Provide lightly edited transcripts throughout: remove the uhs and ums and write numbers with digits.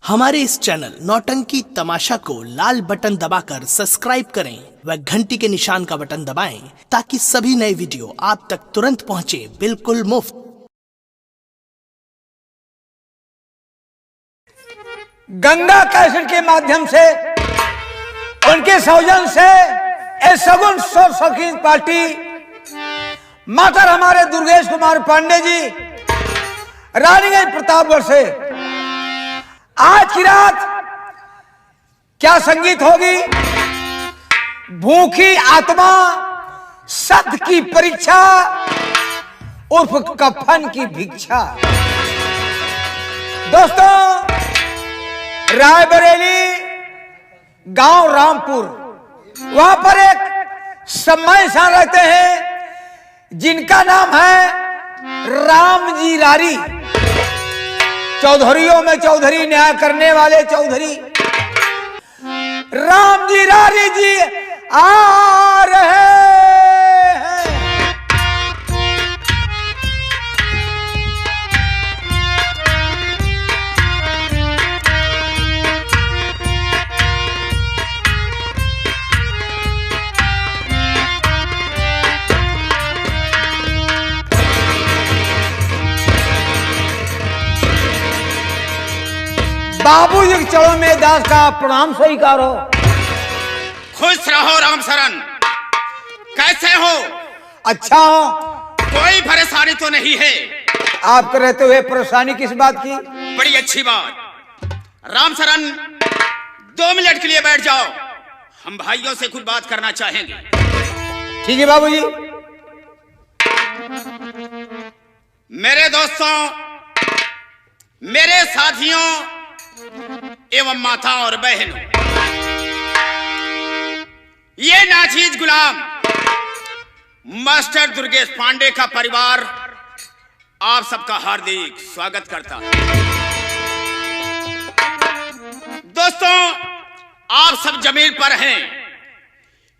हमारे इस चैनल नौटंकी तमाशा को लाल बटन दबाकर सब्सक्राइब करें व घंटी के निशान का बटन दबाएं ताकि सभी नए वीडियो आप तक तुरंत पहुंचे बिल्कुल मुफ्त। गंगा कैसेट के माध्यम से उनके सौजन से ए सगुन शौकीन पार्टी मातर हमारे दुर्गेश कुमार पांडे जी रानीगंज प्रतापगढ़ से आज की रात क्या संगीत होगी। भूखी आत्मा सत्य की परीक्षा उर्फ कफन की भिक्षा। दोस्तों, रायबरेली गांव रामपुर, वहां पर एक सम्मानित इंसान रहते हैं जिनका नाम है रामजी रारी। चौधरियों में चौधरी, न्याय करने वाले चौधरी रामजी रारी जी आ रहे हैं। बाबूजी के चरणों में दास का प्रणाम स्वीकार हो। खुश रहो राम शरण, कैसे हो? अच्छा हो। कोई परेशानी तो नहीं है? आपके रहते हुए परेशानी किस बात की? बड़ी अच्छी बात। राम शरण, 2 मिनट के लिए बैठ जाओ, हम भाइयों से कुछ बात करना चाहेंगे। ठीक है बाबूजी। मेरे दोस्तों, मेरे साथियों एवं माता और बहनों, ये नाचीज गुलाम मास्टर दुर्गेश पांडे का परिवार आप सबका हार्दिक स्वागत करता है। दोस्तों, आप सब जमीन पर हैं,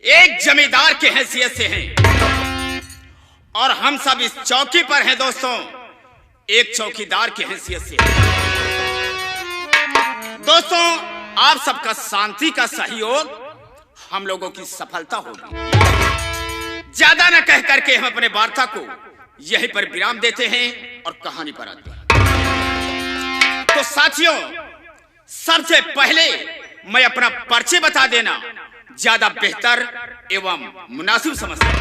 एक जमींदार के हैसियत से हैं, और हम सब इस चौकी पर हैं दोस्तों, एक चौकीदार के हैसियत से हैं। दोस्तों, आप सबका शांति का सहयोग हम लोगों की सफलता होगी। ज्यादा न कह करके हम अपने वार्ता को यहीं पर विराम देते हैं और कहानी पर आते हैं। तो साथियों, सबसे पहले मैं अपना परिचय बता देना ज्यादा बेहतर एवं मुनासिब समझता हूं।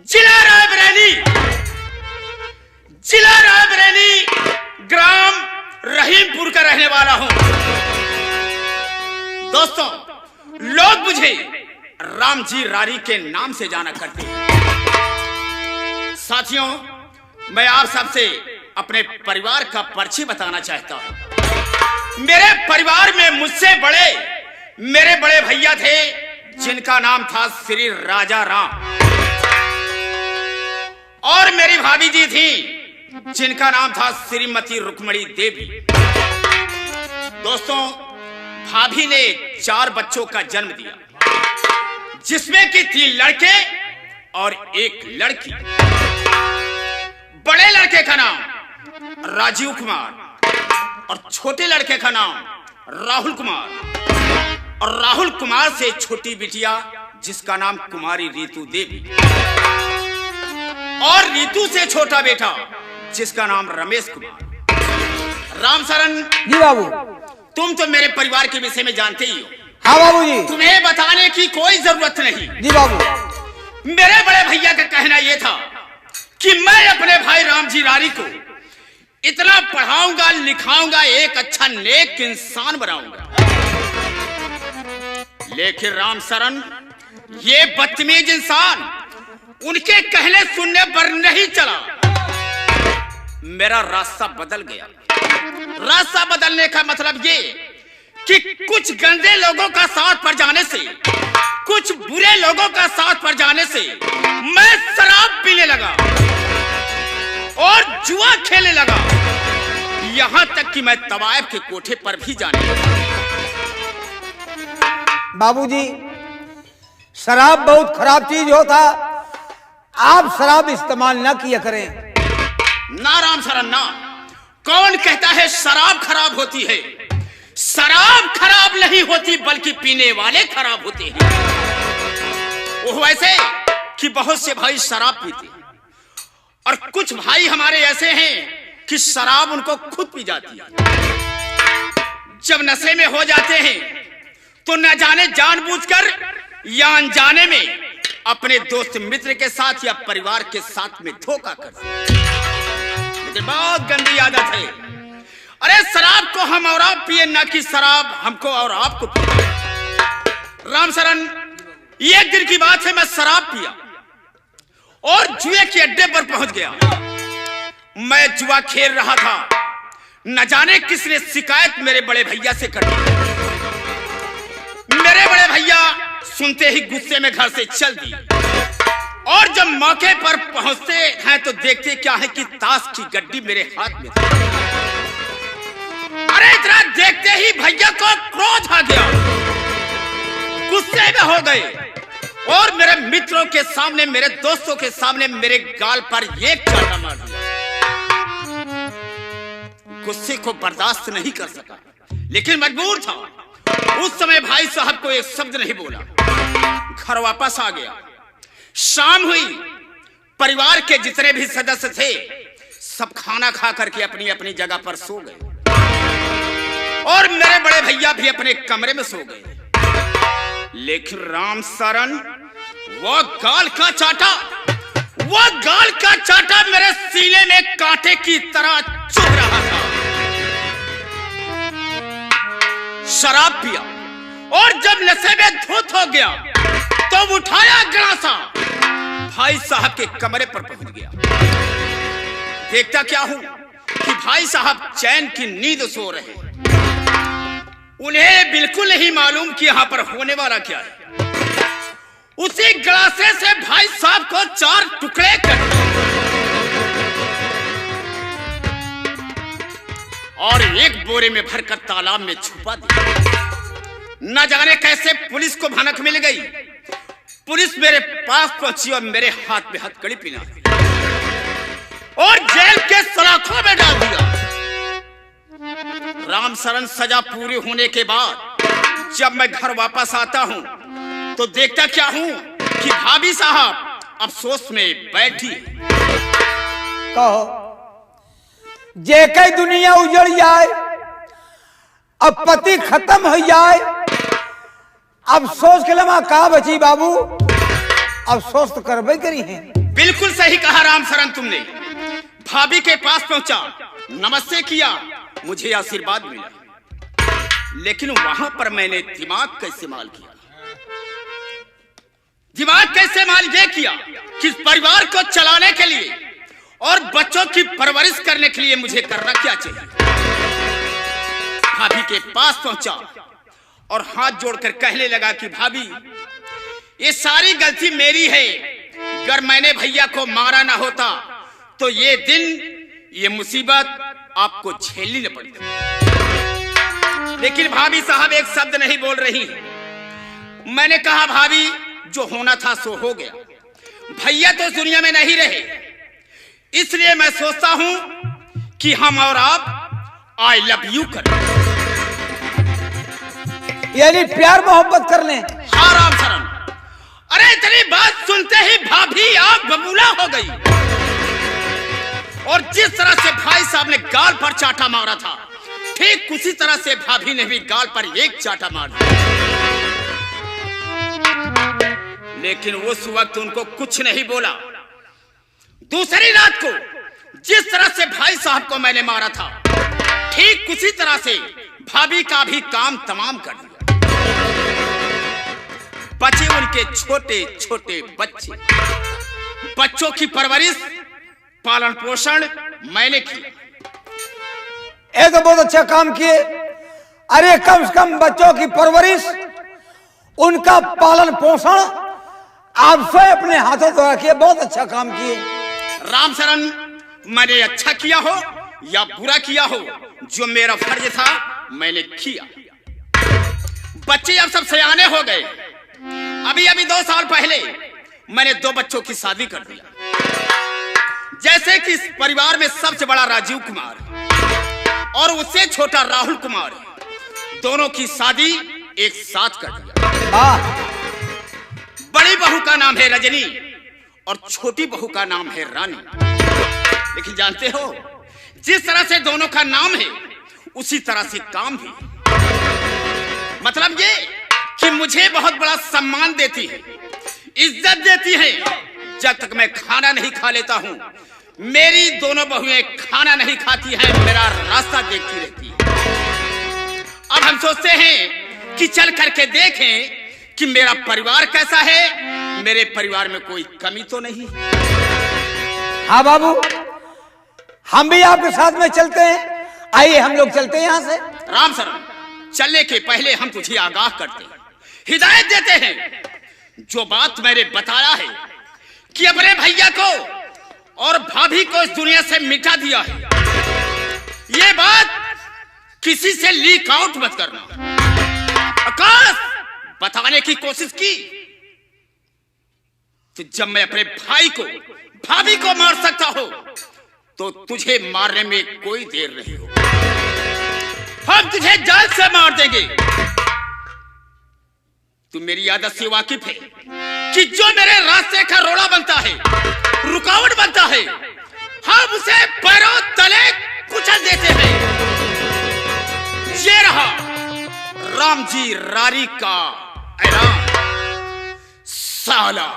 जिला रायबरेली ग्राम रहीमपुर का रहने वाला हूं। दोस्तों, लोग मुझे रामजी रारी के नाम से जाना करते हैं। साथियों, मैं आप सबसे अपने परिवार का परिचय बताना चाहता हूं। मेरे परिवार में मुझसे बड़े मेरे बड़े भैया थे जिनका नाम था श्री राजा राम, और मेरी भाभी जी थी जिनका नाम था श्रीमती रुक्मणी देवी। दोस्तों, भाभी ने 4 बच्चों का जन्म दिया, जिसमें कि 3 लड़के और 1 लड़की। बड़े लड़के का नाम राजीव कुमार और छोटे लड़के का नाम राहुल कुमार, और राहुल कुमार से छोटी बिटिया जिसका नाम कुमारी रीतू देवी, और रीतू से छोटा बेटा जिसका नाम रमेश कुमार। राम शरण जी बाबू, तुम तो मेरे परिवार के विषय में जानते ही हो। हाँ बाबूजी। तुम्हें बताने की कोई जरूरत नहीं। जी बाबू। मेरे बड़े भैया का कहना यह था कि मैं अपने भाई रामजी रारी को इतना पढ़ाऊंगा, लिखाऊंगा, एक अच्छा नेक इंसान बनाऊंगा। लेकिन राम शरण, ये बदतमीज इंसान उनके कहने सुनने पर नहीं चला। मेरा रास्ता बदल गया। रास्ता बदलने का मतलब ये कि कुछ गंदे लोगों का साथ पड़ जाने से, कुछ बुरे लोगों का साथ पड़ जाने से मैं शराब पीने लगा और जुआ खेलने लगा, यहां तक कि मैं तवायफ के कोठे पर भी जाने लगा। बाबूजी, शराब बहुत खराब चीज होता, आप शराब इस्तेमाल ना किया करें। ना राम शरण ना, कौन कहता है शराब खराब होती है? शराब खराब नहीं होती, बल्कि पीने वाले खराब होते हैं। वो ऐसे कि बहुत से भाई शराब पीते हैं और कुछ भाई हमारे ऐसे हैं कि शराब उनको खुद पी जाती है। जब नशे में हो जाते हैं तो न जाने जानबूझकर या अनजाने में अपने दोस्त मित्र के साथ या परिवार के साथ में धोखा करते हैं। लेकिन बहुत गंदी आदत है। अरे शराब को हम और आप पिए, ना कि शराब हमको और आपको पिए। राम शरण, एक दिन की बात है, मैं शराब पिया और जुए के अड्डे पर पहुंच गया। मैं जुआ खेल रहा था, न जाने किसने शिकायत मेरे बड़े भैया से कर दी। मेरे बड़े भैया सुनते ही गुस्से में घर से चल दी और जब मौके पर पहुंचते हैं तो देखते क्या है कि ताश की गड्डी मेरे हाथ में थी। अरे इतना देखते ही भैया को क्रोध आ गया, गुस्से में हो गए और मेरे मित्रों के सामने, मेरे दोस्तों के सामने मेरे गाल पर एक चाटा मार दिया। गुस्से को बर्दाश्त नहीं कर सका, लेकिन मजबूर था। उस समय भाई साहब को एक शब्द नहीं बोला, घर वापस आ गया। शाम हुई, परिवार के जितने भी सदस्य थे सब खाना खा करके अपनी अपनी जगह पर सो गए और मेरे बड़े भैया भी अपने कमरे में सो गए। लेकिन राम शरण, वो गाल का चाटा मेरे सीने में कांटे की तरह चुभ रहा था। शराब पिया और जब नशे में धुत हो गया तो उठाया गलासा, भाई साहब के कमरे पर पहुंच गया। देखता क्या हूं कि भाई साहब चैन की नींद सो रहे। उन्हें बिल्कुल नहीं मालूम कि यहां पर होने वाला क्या है। उसी गलासे से भाई साहब को 4 टुकड़े कर और एक बोरे में भरकर तालाब में छुपा दिया। न जाने कैसे पुलिस को भनक मिल गई। पुलिस मेरे पास पहुंची और मेरे हाथ में हथकड़ी पहना और जेल के सलाखों में डाल दिया। राम शरण, सजा पूरी होने के बाद जब मैं घर वापस आता हूं तो देखता क्या हूं कि भाभी साहब अफसोस में बैठी। कहो, जे कई दुनिया उजड़ जाए, अब पति खत्म हो जाए, अफसोस के लम्हा कहा बची बाबू, अफसोस तो करबे करी है। बिल्कुल सही कहा राम शरण तुमने। भाभी के पास पहुंचा, नमस्ते किया, मुझे आशीर्वाद मिला। लेकिन वहां पर मैंने दिमाग का इस्तेमाल किया। दिमाग का इस्तेमाल यह किया कि परिवार को चलाने के लिए और बच्चों की परवरिश करने के लिए मुझे करना क्या चाहिए। भाभी के पास पहुंचा और हाथ जोड़कर कहने लगा कि भाभी, ये सारी गलती मेरी है। अगर मैंने भैया को मारा ना होता तो ये दिन, ये मुसीबत आपको झेलनी न पड़ती। लेकिन भाभी साहब एक शब्द नहीं बोल रही। मैंने कहा, भाभी, जो होना था सो हो गया। भैया तो दुनिया में नहीं रहे, इसलिए मैं सोचता हूं कि हम और आप आई लव यू करें, यानी प्यार मोहब्बत कर लें। हाँ राम शरण। अरे इतनी बात सुनते ही भाभी आप बबूला हो गई और जिस तरह से भाई साहब ने गाल पर चाटा मारा था, ठीक उसी तरह से भाभी ने भी गाल पर एक चाटा मार दिया। लेकिन उस वक्त उनको कुछ नहीं बोला। दूसरी रात को जिस तरह से भाई साहब को मैंने मारा था, ठीक उसी तरह से भाभी का भी काम तमाम कर दिया। बचे उनके छोटे छोटे बच्चे, बच्चों की परवरिश, पालन पोषण मैंने किया। ये तो बहुत अच्छा काम किए। अरे कम से कम बच्चों की परवरिश, उनका पालन पोषण आप स्वयं अपने हाथों द्वारा किए। बहुत अच्छा काम किए राम शरण। मैंने अच्छा किया हो या बुरा किया हो, जो मेरा फर्ज था मैंने किया। बच्चे अब सब सयाने हो गए। अभी 2 साल पहले मैंने 2 बच्चों की शादी कर दिया। जैसे कि इस परिवार में सबसे बड़ा राजीव कुमार, और उससे छोटा राहुल कुमार, दोनों की शादी एक साथ कर दिया। बड़ी बहू का नाम है रजनी और छोटी बहू का नाम है रानी। लेकिन जानते हो, जिस तरह से दोनों का नाम है उसी तरह से काम भी। मतलब ये कि मुझे बहुत बड़ा सम्मान देती है, इज्जत देती है। जब तक मैं खाना नहीं खा लेता हूँ, मेरी दोनों बहुएं खाना नहीं खाती हैं, मेरा रास्ता देखती रहती है। अब हम सोचते हैं कि चल करके देखें कि मेरा परिवार कैसा है, मेरे परिवार में कोई कमी तो नहीं। हाँ बाबू, हम भी आपके साथ में चलते हैं। आइए हम लोग चलते हैं यहाँ से। राम शरण, चलने के पहले हम तुझे आगाह करते हैं, हिदायत देते हैं। जो बात मैंने बताया है कि अपने भैया को और भाभी को इस दुनिया से मिटा दिया है, ये बात किसी से लीक आउट मत करना। आकाश बताने की कोशिश की तो जब मैं अपने भाई को भाभी को मार सकता हो तो तुझे मारने में कोई देर नहीं हो। हम तुझे जान से मार देंगे। तू मेरी आदत से वाकिफ है कि जो मेरे रास्ते का रोड़ा बनता है, रुकावट बनता है, हम उसे पैरों तले कुचल देते हैं। ये रहा रामजी रारी का ऐलान। साला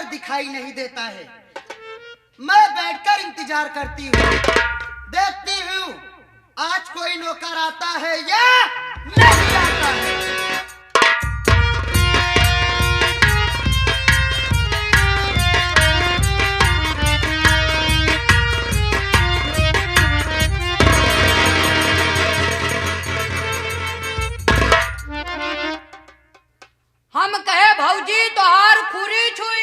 दिखाई नहीं देता है। मैं बैठकर इंतजार करती हूँ, देखती हूँ आज कोई नौकर आता है या नहीं आता है। हम कहे भौजी तोहार खुरी छुई।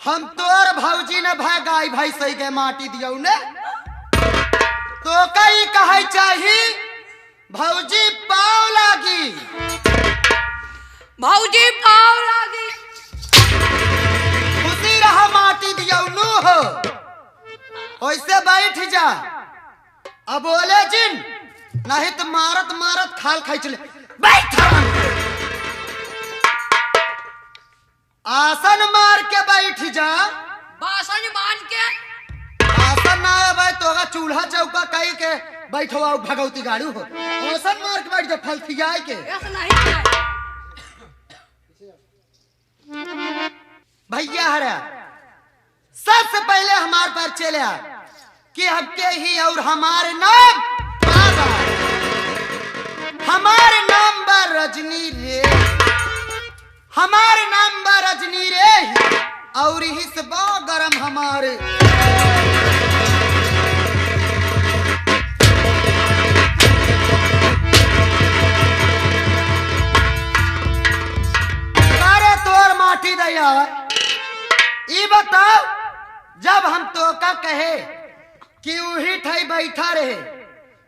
हम तोर भौजी ने भाई गाय भाई सही के माटी दिया ने तो कई कहे चाही भौजी पाव लागी, भौजी पाव लागी। खुशी रहा माटी दिया नु हो, वैसे बैठ जा। अब बोले जिन नहीं तो मारत मारत खाल खाई चले। बैठ आसन मार के बैठ जा। बासन मान के आसन ना भाई तोगा चूल्हा चौका कहीं के बैठो आओ भगवती गाड़ू हो। आसन मार के बैठ जा फलथियाए के। ऐसा नहीं है भैया हरा सबसे पहले हमारे पर चले आ कि हमके ही और हमारे नाम बाबा, हमारे नाम बा रजनी रे, हमारे नाम बा रजनी रे और हिस बा गरम हमारे। अरे तोर माटी दया ई बताओ, जब हम तो का कहे कि वही ठाई बैठा रहे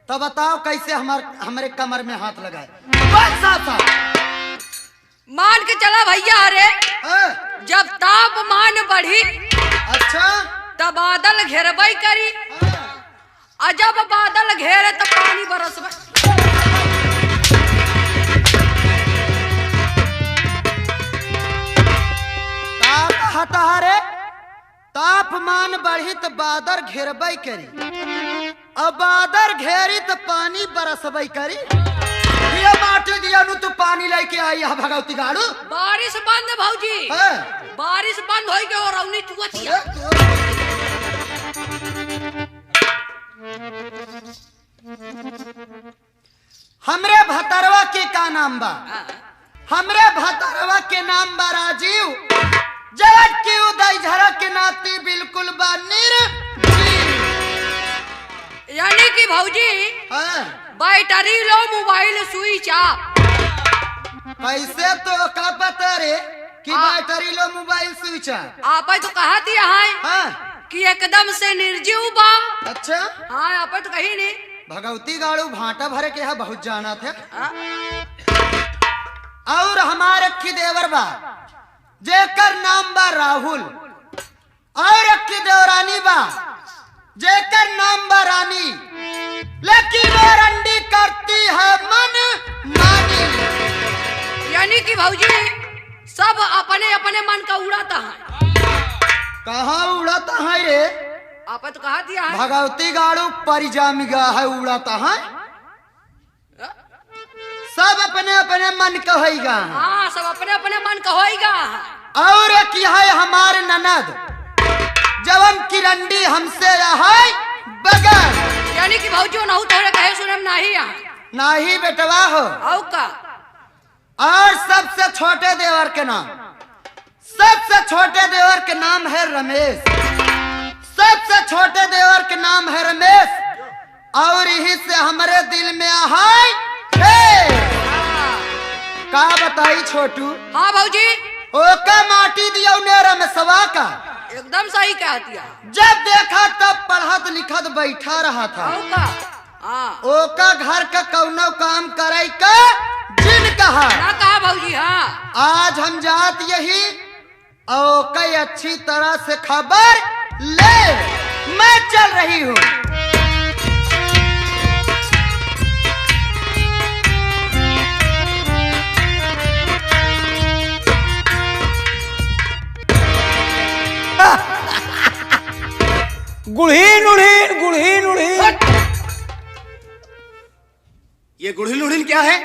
तो बताओ कैसे हमारे कमर में हाथ लगाए। बस साथा मान के चला भैया। अरे जब तापमान बढ़ी अच्छा तब बादल घेरबई करी, और जब बादल घेरे तो पानी बरसबई। हतारे तापमान बढ़ी तो बादल घेरबई करी, अब बादल घेरी तो पानी बरसबई करी। ये माटी दिया नु तो पानी लेके आई है भगवती गाड़ू। बारिश बंद भौजी, बारिश बंद होई के और रौनी चुवतिया। हमरे भतरवा के का नाम बा? हमरे भतरवा के नाम बा राजीव, जगत की उदय झरा के नाती बिल्कुल बा निर्जीव। यानी कि भौजी हाँ, battery low mobile switch off. कैसे तो का पता रे कि battery low mobile switch off? आप तो कहा दिया है हाँ, कि एकदम से निर्जीव बा। अच्छा हाँ आप तो कही नहीं। भगवती गाड़ू भाटा भरे के यहाँ बहुत जाना थे। और हमारे अक्खी देवर बा जेकर नाम बा राहुल, और अक्खी देवरानी बा जेकर नाम बा रानी, लेकिन वो रंडी करती है मन मानी। यानी कि भौजी सब अपने अपने मन का उड़ाता है। कहाँ उड़ाता है रे? आप तो कहा दिया है भगवती गाड़ू परिजामिगा है उड़ाता है। सब अपने अपने मन कहेगा। हाँ सब अपने अपने मन का होएगा। और एक है हमारे ननद जवन की रंडी हमसे है बगल। यानी कि भौजी नहु तोरे कहे सुने में नहीं आ। नहीं बेटवा हो। औ का और सबसे छोटे देवर के नाम, सबसे छोटे देवर के नाम है रमेश, सबसे छोटे देवर के नाम है रमेश। और यही से हमारे दिल में है का बताई छोटू। हाँ भौजी ओका माटी दिया नेरा में सवा का। एकदम सही कह दिया। जब देखा तब पढ़त लिखत बैठा रहा था। औ का हाँ ओका घर का कौनो काम करे का जिन कहा ना कहा भौजी। हाँ आज हम जात यही और कई अच्छी तरह से खबर ले मैं चल रही हूँ। गुड़हीन उड़हीन गुड़हीन उड़हीन। ये गुड़हिल उड़हिल क्या है?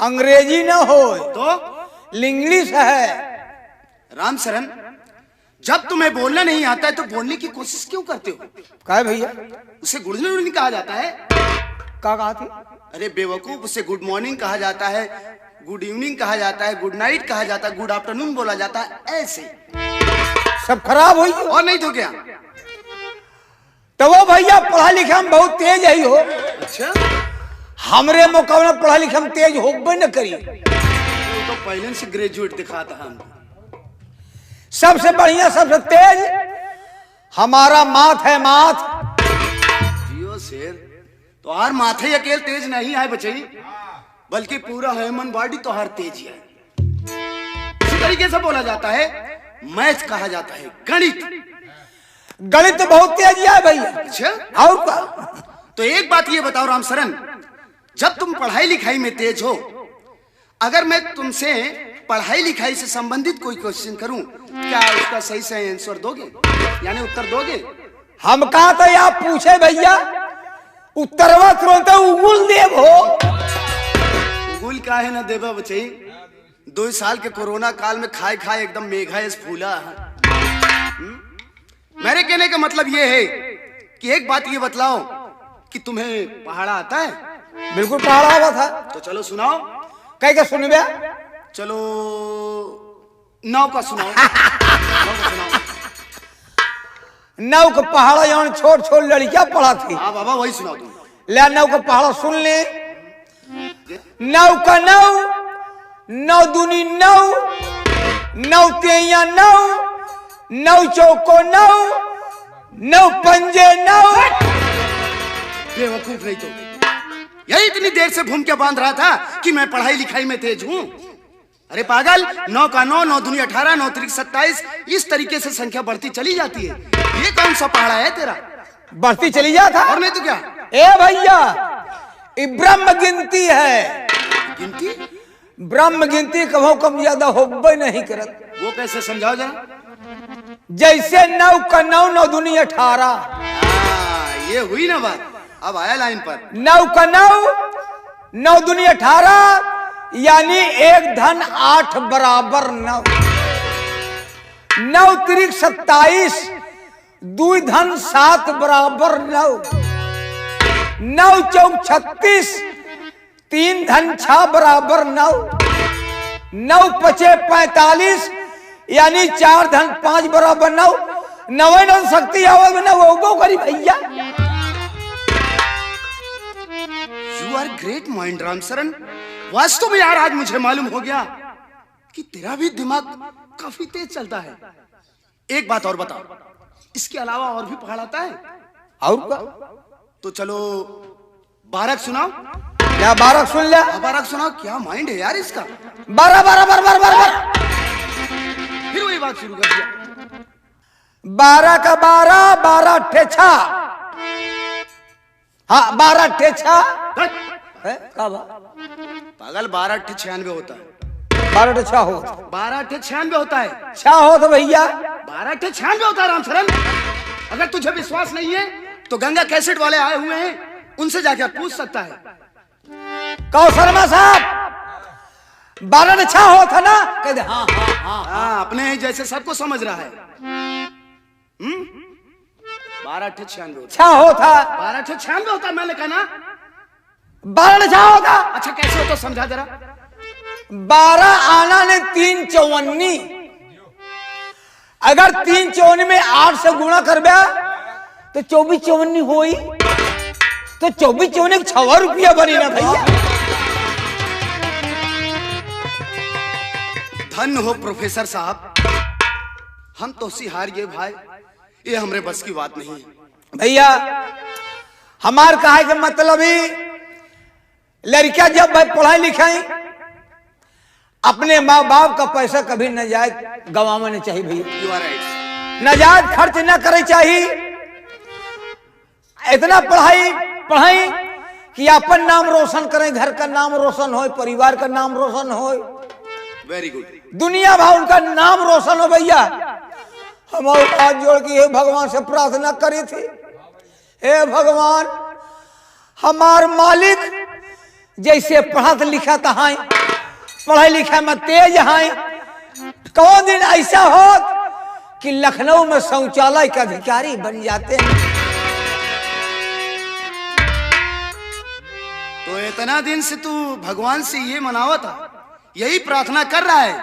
अंग्रेजी न हो तो इंग्लिश है। राम शरण, जब तुम्हें बोलना नहीं आता है तो बोलने की कोशिश क्यों करते हो? क्या है भैया? उसे गुड़हिल उड़हिल कहा जाता है। क्या कहा थी? अरे बेवकूफ, उसे गुड मॉर्निंग कहा जाता है, गुड इवनिंग कहा जाता है, गुड नाइट कहा जाता है, गुड आफ्टरनून बोला जाता है, ऐसे। सब खराब हुई और नहीं तो क्या? तो वो भैया पढ़ा लिखा में बहुत तेज है हो। अच्छा, हमरे मुकाबले पढ़ा लिखा में तेज होबे न करी। वो तो पहले से ग्रेजुएट दिखाता है हमको। सबसे बढ़िया सबसे तेज हमारा माथ है। माथ जियो शेर, तो हर माथे अकेले तेज नहीं है बचई, बल्कि पूरा ह्यूमन बॉडी तो हर तेज है। इसी तरीके से बोला जाता है। मैथ कहा जाता है गणित। गणित तो बहुत तेज है भैया। अच्छा, और क्या? तो एक बात ये बताओ राम शरण, जब तुम पढ़ाई लिखाई में तेज हो, अगर मैं तुमसे पढ़ाई लिखाई से संबंधित कोई क्वेश्चन करूं, क्या उसका सही से आंसर दोगे, यानी उत्तर दोगे? हम कहा तो आप पूछे भैया, उत्तरवा तुरंत उगुल देव हो। उगुल का है ना देवा बचई, 2 साल के कोरोना काल में खाए खाए एकदम मेघा फूला। मेरे कहने का मतलब ये है कि एक बात ये बतलाओ कि तुम्हें पहाड़ा आता है? बिल्कुल पहाड़ा हुआ था। तो चलो सुनाओ। कह के सुनबे? चलो नौ का सुनाओ। नौ का सुनाओ। नौ का पहाड़ा यहाँ छोट छोट लड़कियां पढ़ा थी। हाँ बाबा, वही सुनाओ तुम। ले नौ का पहाड़ा सुन ले। नौ का नौ, नौ दूनी नौ, नौ तेया नौ, नौ चौको नौ, नौ पंजे नौ। बेवकूफ नहीं तो यही इतनी देर से घूम के बांध रहा था कि मैं पढ़ाई लिखाई में तेज हूँ। अरे पागल, 9 का 9, 9 दूनी 18, 9 त्रिक 27, इस तरीके से संख्या बढ़ती चली जाती है। ये कौन सा पहाड़ा है तेरा? बढ़ती चली जाता। और नहीं तो क्या? ए भैया, ये ब्रह्म गिनती है। गिनती? ब्रह्म गिनती कभो कम ज्यादा होबे नहीं करत। वो कैसे समझाओ जरा। जैसे 9 का 9, 9 दूनी 18। ये हुई ना बात। अब आया लाइन पर। 9 का 9, 9 दूनी 18, यानी 1 धन 8 बराबर 9। 9 त्रिक 27, 2 धन 7 बराबर 9। 9 चौक 36, 3 धन 6 बराबर 9। 9 पचे 45 यानी 4 धन 5 बराबर 9 नवे नौ शक्ति आवाज में ना वो करी भैया। You are great mind Ramcharan. वास्तव में यार आज मुझे मालूम हो गया कि तेरा भी दिमाग काफी तेज चलता है। एक बात और बताओ, इसके अलावा और भी पहाड़ आता है? और क्या? तो चलो बारक सुनाओ। क्या बारक सुन लिया? बारक सुनाओ। क्या माइंड है यार इसका। 12 12 12 12 फिर वही बात शुरू कर दिया। 12 का 12 12 ठेछा। हाँ 12 ठेछा है का पागल 12 अट्ठे 96 होता है। 12 ठेछा हो 12 अट्ठे 96 होता है। छा हो तो भैया 12 अट्ठे 96 होता है रामचरण। अगर तुझे विश्वास नहीं है तो गंगा कैसेट वाले आए हुए हैं, उनसे जाकर पूछ सकता है। कहो शर्मा साहब 12 ठेछा हो था ना? कह दे हाँ हाँ हाँ हाँ, अपने जैसे सबको समझ रहा है। 12 अट्ठे 96 होता छा हो था। 12 अट्ठे 96 होता है। मैंने कहा ना 12 ठेछा होता। अच्छा कैसे हो तो समझा जरा। 12 आना ने 3 54। अगर 3 54 में 8 से गुणा कर दिया तो 24 54 होई तो 24 54 6 रुपया बनी ना भैया। धन्य हो प्रोफेसर साहब, हम तो हार गए भाई। ये हमरे बस की बात नहीं है भैया। हमार कहे के मतलब ही लड़कियां जब भाई पढ़ाई लिखाई अपने माँ बाप का पैसा कभी नजायज गंवाना नहीं चाहिए भैया। You are right. नजायज खर्च न करे चाहिए। इतना पढ़ाई कि अपन नाम रोशन करें, घर का नाम रोशन हो, परिवार का नाम रोशन हो, वेरी गुड। दुनिया भर उनका नाम रोशन हो भैया। हम हाथ जोड़ के हे भगवान से प्रार्थना करी थी, हे भगवान हमार मालिक जैसे पढ़ा लिखा था पढ़ाई लिखा में तेज है, कौन दिन ऐसा हो कि लखनऊ में शौचालय के अधिकारी बन जाते हैं। तो इतना दिन से तू भगवान से ये मनावा था, यही प्रार्थना कर रहा है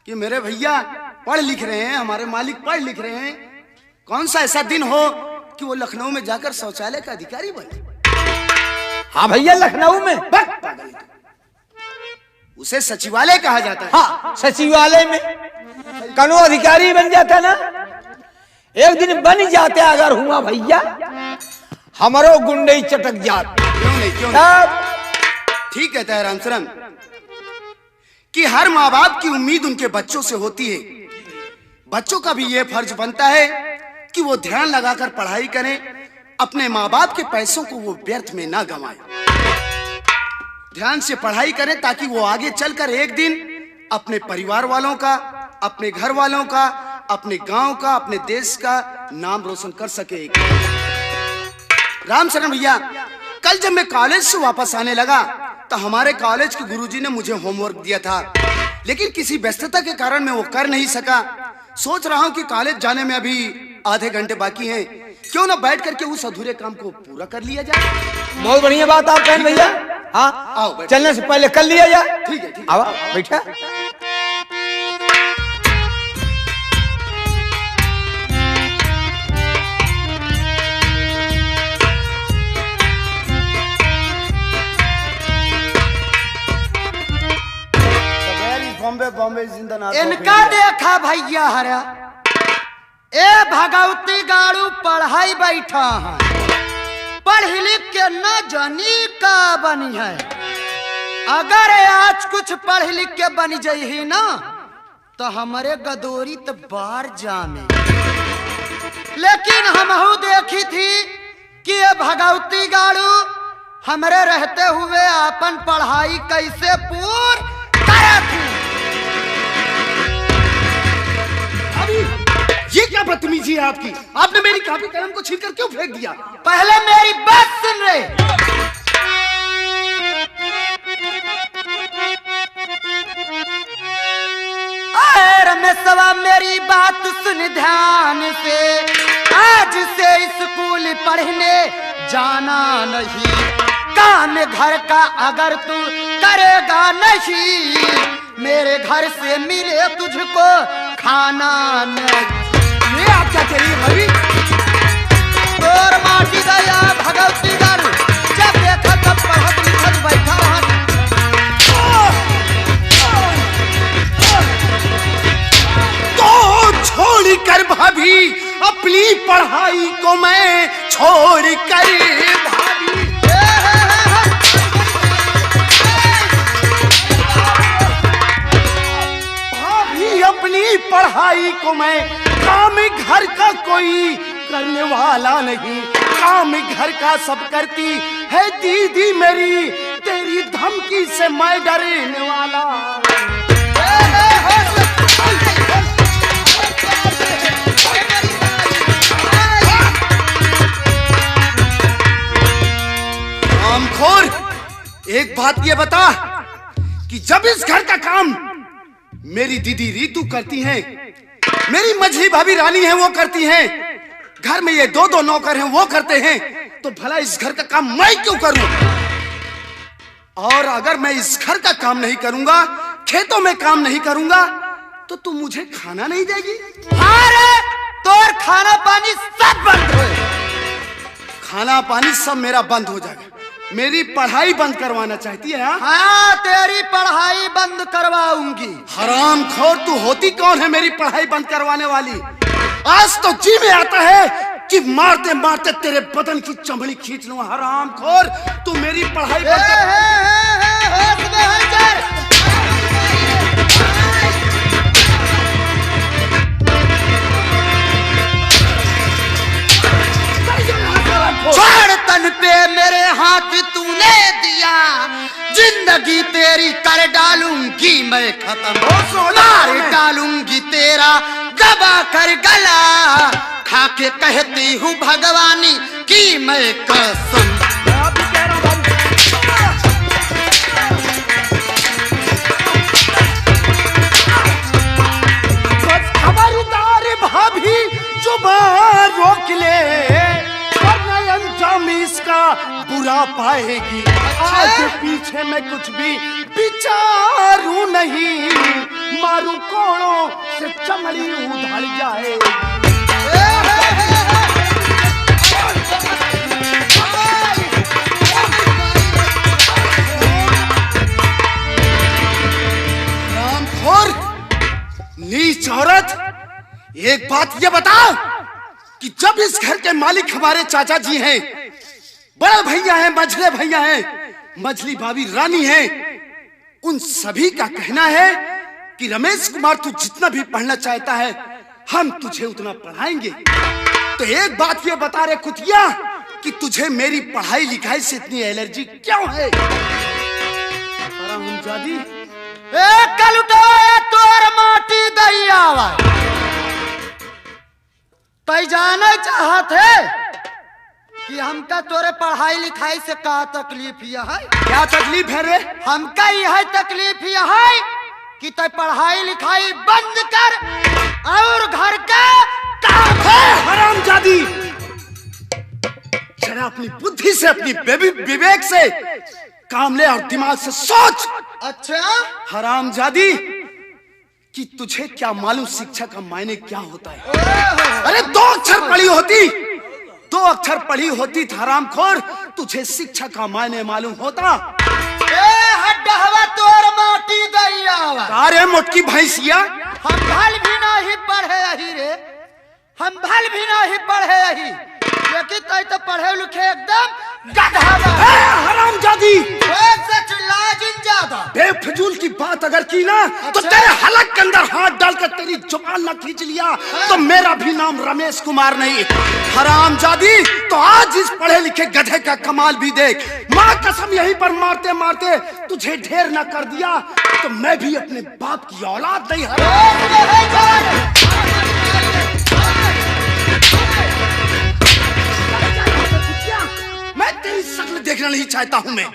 कि मेरे भैया पढ़ लिख रहे हैं, हमारे मालिक पढ़ लिख रहे हैं, कौन सा ऐसा दिन हो कि वो लखनऊ में जाकर शौचालय का अधिकारी बने। हाँ भैया लखनऊ में उसे सचिवालय कहा जाता है। हाँ सचिवालय में कनो अधिकारी बन जाता ना, एक दिन बन जाते अगर हुआ भैया हमारो गुंडई चटक जात। क्यों नहीं ठीक कहता है रामचरण कि हर माँ बाप की उम्मीद उनके बच्चों से होती है। बच्चों का भी यह फर्ज बनता है कि वो ध्यान लगाकर पढ़ाई करें, अपने माँ बाप के पैसों को वो व्यर्थ में ना गंवाएं। ध्यान से पढ़ाई करें ताकि वो आगे चलकर एक दिन अपने परिवार वालों का, अपने घर वालों का, अपने गांव का, अपने देश का नाम रोशन कर सके। रामचरण भैया कल जब मैं कॉलेज से वापस आने लगा तो हमारे कॉलेज के गुरुजी ने मुझे होमवर्क दिया था, लेकिन किसी व्यस्तता के कारण मैं वो कर नहीं सका। सोच रहा हूं कि कॉलेज जाने में अभी आधे घंटे बाकी हैं, क्यों ना बैठ करके उस अधूरे काम को पूरा कर लिया जाए। बहुत बढ़िया बात आप कहें भैया। हाँ आओ चलने से पहले कर लिया जाए। ठीक है, ठीक है। आओ बैठा। बॉम्बे जिंदाबाद। इनका देखा भैया हरा ए भगवती गाड़ू पढ़ाई बैठा है, पढ़ लिख के न जानी का बनी है। अगर आज कुछ पढ़ लिख के बन जाही ना तो हमारे गदोरी तो बार जामे। लेकिन हमहू देखी थी कि ये भगवती गाड़ू हमरे रहते हुए अपन पढ़ाई कैसे पूर करे थी। ये क्या बदतमीजी है आपकी? आपने मेरी कॉपी कलम को छीनकर क्यों फेंक दिया? पहले मेरी बात सुन रहे। रमेशवा मेरी बात सुन ध्यान से, आज से स्कूल पढ़ने जाना नहीं, काम घर का अगर तू करेगा नहीं, मेरे घर से मिले तुझको खाना नहीं। ये आप क्या कह रही है भाभी? तोर माटी दया भगवती गण, जब देखा तब पढ़त लिखत बैठा रहा। तो छोड़ कर भाभी अपनी पढ़ाई को, मैं छोड़ कर भाभी, भाभी अपनी पढ़ाई को मैं, काम घर का कोई करने वाला नहीं, काम घर का सब करती है दीदी मेरी, तेरी धमकी से मैं डरने वाला। रामखोर, एक बात ये बता कि जब इस घर का काम मेरी दीदी रीतू करती हैं, मेरी मझली भाभी रानी है वो करती हैं, घर में ये दो दो नौकर हैं वो करते हैं, तो भला इस घर का काम मैं क्यों करूं? और अगर मैं इस घर का काम नहीं करूंगा, खेतों में काम नहीं करूंगा, तो तू मुझे खाना नहीं देगी? अरे तोर खाना पानी सब बंद हो, खाना पानी सब मेरा बंद हो जाएगा। मेरी पढ़ाई बंद करवाना चाहती है? हाँ तेरी पढ़ाई बंद करवाऊंगी। हरामखोर, तू होती कौन है मेरी पढ़ाई बंद करवाने वाली? आज तो जी में आता है कि मारते मारते तेरे बदन की चमड़ी खींच लूं। हरामखोर, तू मेरी पढ़ाई बंद छोड़ तन पे मेरे हाथ तूने दिया, जिंदगी तेरी कर डालूंगी मैं खत्म, मार डालूंगी तेरा दबा कर गला, खाके कहती हूँ भगवानी की मैं कसम। खबरदार भाभी, जुबान रोक ले, अंजाम इसका बुरा पाएगी। आगे पीछे मैं कुछ भी विचारू नहीं, मारू कोड़ों से चमड़ी उधड़ जाए। रामखोर, नीच औरत, एक बात ये बता कि जब इस घर के मालिक हमारे चाचा जी हैं, बड़े भैया हैं, मझले भैया हैं, मझली भाभी रानी हैं, उन सभी का कहना है कि रमेश कुमार तू जितना भी पढ़ना चाहता है हम तुझे उतना पढ़ाएंगे। तो एक बात ये बता रहे कुतिया कि तुझे मेरी पढ़ाई लिखाई से इतनी एलर्जी क्यों है? हरामजादी, कल उठाया तोर माटी दैयावा, तै जाने चाहत है कि हमका तोरे पढ़ाई लिखाई से का तकलीफ यह है? क्या तकलीफ है रे? हमका यह तकलीफ यह है कि तै पढ़ाई लिखाई बंद कर और घर का काम है। हरामजादी, जरा अपनी बुद्धि से, अपनी विवेक से काम ले और दिमाग से सोच। अच्छा हरामजादी, कि तुझे क्या मालूम शिक्षा का मायने क्या होता है? अरे दो अक्षर पढ़ी होती, दो अक्षर पढ़ी होती हरामखोर, तुझे शिक्षा का मायने मालूम होता। हड्डा तोर माटी दैयावा, अरे मोटकी भैंसिया, हम भल भी नहीं पढ़े यही रे, हम भल भी नहीं पढ़े यही, लेकिन तै तो पढ़े लिखे एकदम गधा बा। हरामजादी, ज्यादा बेफजूल की बात अगर की ना तो तेरे हलक के अंदर हाथ डालकर तेरी जुबान न खींच लिया तो मेरा भी नाम रमेश कुमार नहीं। हरामजादी, तो आज इस पढ़े लिखे गधे का कमाल भी देख। माँ कसम, यहीं पर मारते मारते तुझे ढेर न कर दिया तो मैं भी अपने बाप की औलाद नहीं। मैं तेरी शक्ल देखना नहीं चाहता हूँ। मैं